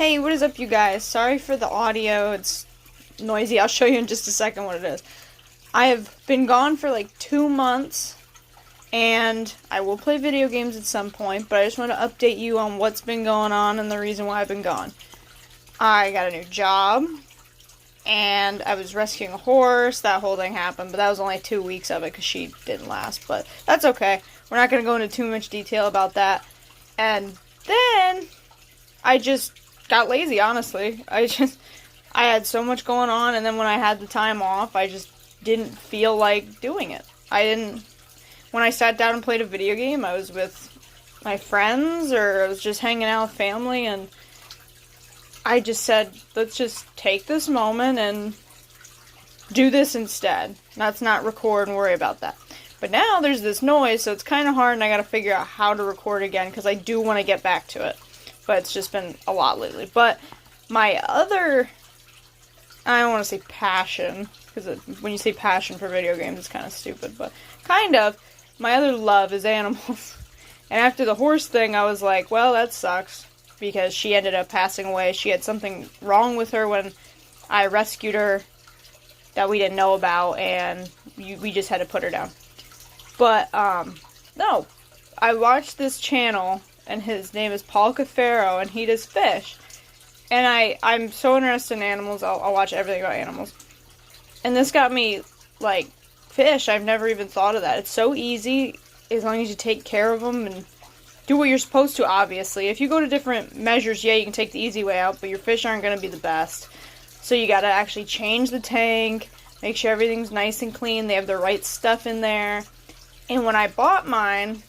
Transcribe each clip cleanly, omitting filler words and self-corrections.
Hey, what is up, you guys? Sorry for the audio, it's noisy. I'll show you in just a second what it is. I have been gone for like 2 months, and I will play video games at some point, but I just want to update you on what's been going on and the reason why I've been gone. I got a new job, and I was rescuing a horse. That whole thing happened, but that was only 2 weeks of it because she didn't last, but that's okay. We're not going to go into too much detail about that. And then I just got lazy, honestly. I had so much going on, and then when I had the time off, I just didn't feel like doing it. When I sat down and played a video game, I was with my friends, or I was just hanging out with family, and I just said, let's just take this moment and do this instead. Let's not record and worry about that. But now there's this noise, so it's kind of hard, and I gotta figure out how to record again, because I do want to get back to it. But it's just been a lot lately. But my other, I don't want to say passion, because when you say passion for video games, it's kind of stupid, but kind of, my other love is animals. And after the horse thing, I was like, well, that sucks, because she ended up passing away. She had something wrong with her when I rescued her that we didn't know about, and we just had to put her down. But, no, I watched this channel, and his name is Paul Cafaro, and he does fish. And I'm so interested in animals, I'll watch everything about animals. And this got me, like, fish. I've never even thought of that. It's so easy, as long as you take care of them and do what you're supposed to, obviously. If you go to different measures, yeah, you can take the easy way out, but your fish aren't going to be the best. So you gotta actually change the tank, make sure everything's nice and clean, they have the right stuff in there. And when I bought mine,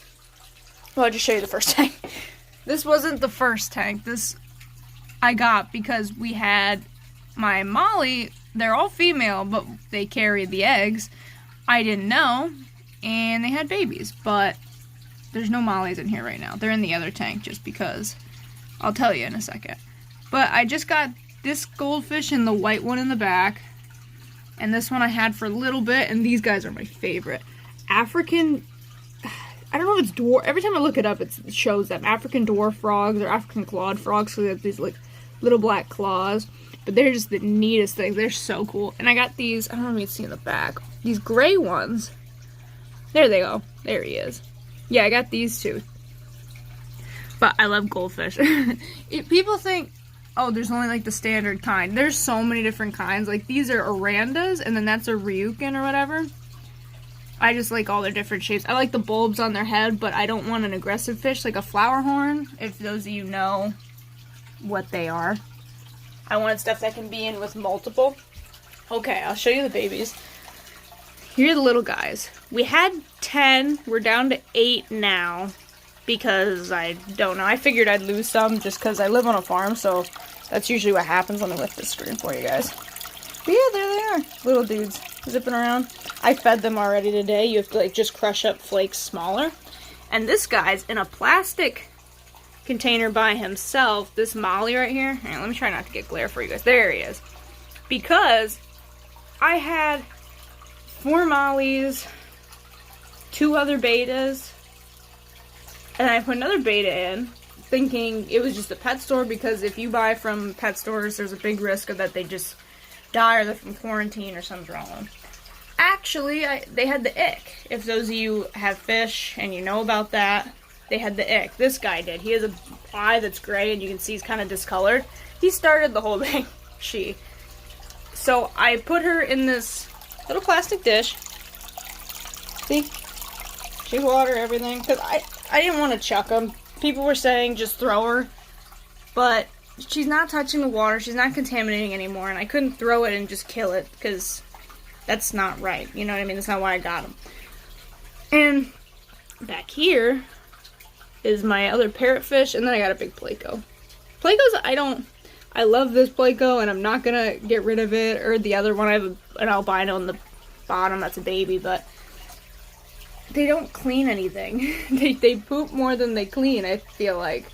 well, I'll just show you the first tank. This wasn't the first tank. This I got because we had my Molly. They're all female, but they carried the eggs. I didn't know, and they had babies, but there's no Mollies in here right now. They're in the other tank just because. I'll tell you in a second. But I just got this goldfish and the white one in the back, and this one I had for a little bit, and these guys are my favorite. African, I don't know if it's dwarf, every time I look it up it shows them. African dwarf frogs or African clawed frogs, so they have these like little black claws. But they're just the neatest things. They're so cool. And I got these, I don't know if you can see in the back, these gray ones. There they go. There he is. Yeah, I got these two. But I love goldfish. People think, oh, there's only like the standard kind. There's so many different kinds. Like these are Arandas, and then that's a Ryukin or whatever. I just like all their different shapes. I like the bulbs on their head, but I don't want an aggressive fish like a flower horn, if those of you know what they are. I wanted stuff that can be in with multiple. Okay, I'll show you the babies. Here are the little guys. We had 10. We're down to 8 now because I don't know. I figured I'd lose some just because I live on a farm, so that's usually what happens. Let me lift the screen for you guys. But yeah, there they are. Little dudes zipping around. I fed them already today. You have to like just crush up flakes smaller. And this guy's in a plastic container by himself. This Molly right here. Hang on, let me try not to get glare for you guys. There he is. Because I had 4 Mollies, 2 other betas, and I put another beta in, thinking it was just a pet store, because if you buy from pet stores, there's a big risk of that they just die or they're from quarantine or something's wrong with them. Actually, they had the ick. If those of you have fish and you know about that, they had the ick. This guy did. He has an eye that's gray, and you can see he's kind of discolored. He started the whole thing. So I put her in this little plastic dish. See? She water everything. Because I didn't want to chuck them. People were saying just throw her. But she's not touching the water. She's not contaminating anymore. And I couldn't throw it and just kill it, because that's not right. You know what I mean? That's not why I got them. And back here is my other parrotfish, and then I got a big Pleco. Plecos, I love this Pleco, and I'm not gonna get rid of it, or the other one, I have an albino on the bottom, that's a baby, but they don't clean anything. They poop more than they clean, I feel like.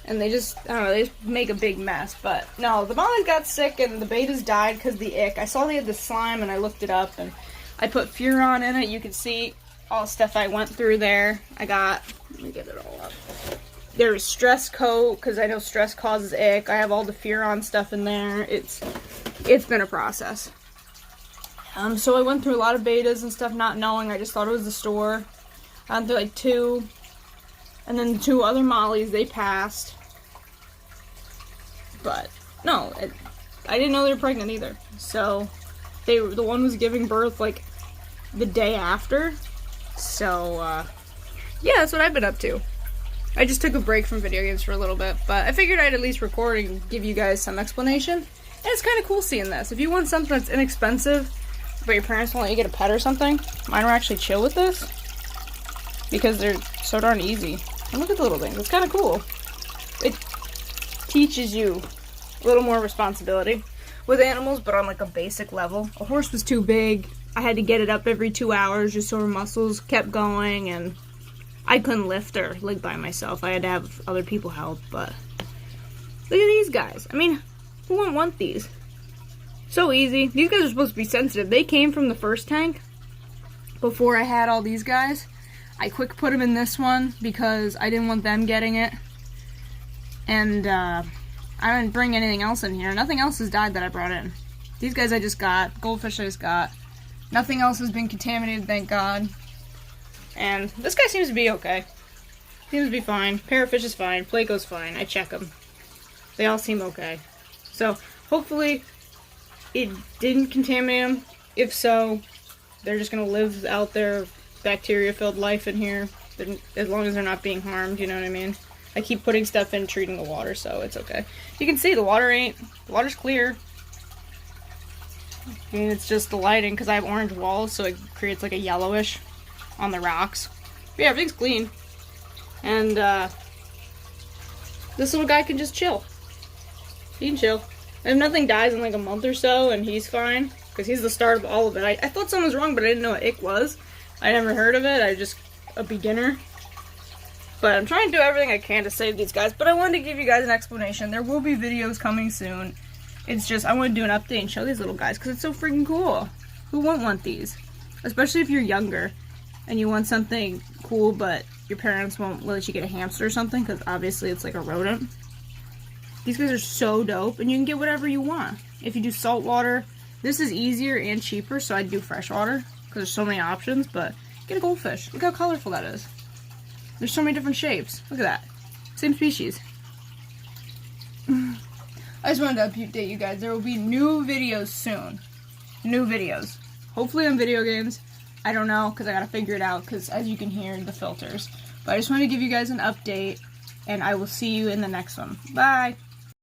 And they just, I don't know, they just make a big mess, but no, the Mollies got sick, and the betas died because of the ick. I saw they had the slime, and I looked it up, and I put Furon in it. You can see all the stuff I went through there. Let me get it all up. There's stress coat, because I know stress causes ick. I have all the Furon stuff in there. It's been a process. So I went through a lot of betas and stuff not knowing. I just thought it was the store. I went through like 2. And then the 2 other Mollies, they passed. But, no, I didn't know they were pregnant either. So, the one was giving birth like the day after. So, yeah, that's what I've been up to. I just took a break from video games for a little bit, but I figured I'd at least record and give you guys some explanation. And it's kind of cool seeing this. If you want something that's inexpensive, but your parents won't let you get a pet or something, mine are actually chill with this. Because they're so darn easy. And look at the little things. It's kind of cool. It teaches you a little more responsibility with animals, but on like a basic level. A horse was too big. I had to get it up every 2 hours just so her muscles kept going, and I couldn't lift her like by myself. I had to have other people help, but look at these guys. I mean, who wouldn't want these? So easy. These guys are supposed to be sensitive. They came from the first tank before I had all these guys. I quick put them in this one because I didn't want them getting it. And I didn't bring anything else in here. Nothing else has died that I brought in. These guys I just got. Goldfish I just got. Nothing else has been contaminated, thank God. And this guy seems to be okay. Seems to be fine. Parrotfish is fine. Placo's fine. I check them. They all seem okay. So, hopefully, it didn't contaminate them. If so, they're just going to live out their bacteria-filled life in here. As long as they're not being harmed, you know what I mean? I keep putting stuff in, treating the water, so it's okay. You can see the water's clear. I mean, it's just the lighting, because I have orange walls, so it creates like a yellowish on the rocks. But yeah, everything's clean. And, this little guy can just chill. He can chill. And if nothing dies in like a month or so, and he's fine, because he's the start of all of it. I thought something was wrong, but I didn't know what ick was. I never heard of it. I was just a beginner. But I'm trying to do everything I can to save these guys. But I wanted to give you guys an explanation. There will be videos coming soon. It's just, I want to do an update and show these little guys because it's so freaking cool. Who won't want these? Especially if you're younger and you want something cool, but your parents won't let you get a hamster or something because obviously it's like a rodent. These guys are so dope, and you can get whatever you want. If you do saltwater, this is easier and cheaper, so I'd do freshwater because there's so many options, but get a goldfish. Look how colorful that is. There's so many different shapes. Look at that. Same species. I just wanted to update you guys. There will be new videos soon. New videos. Hopefully on video games. I don't know, because I gotta figure it out, because as you can hear, the filters. But I just wanted to give you guys an update, and I will see you in the next one. Bye!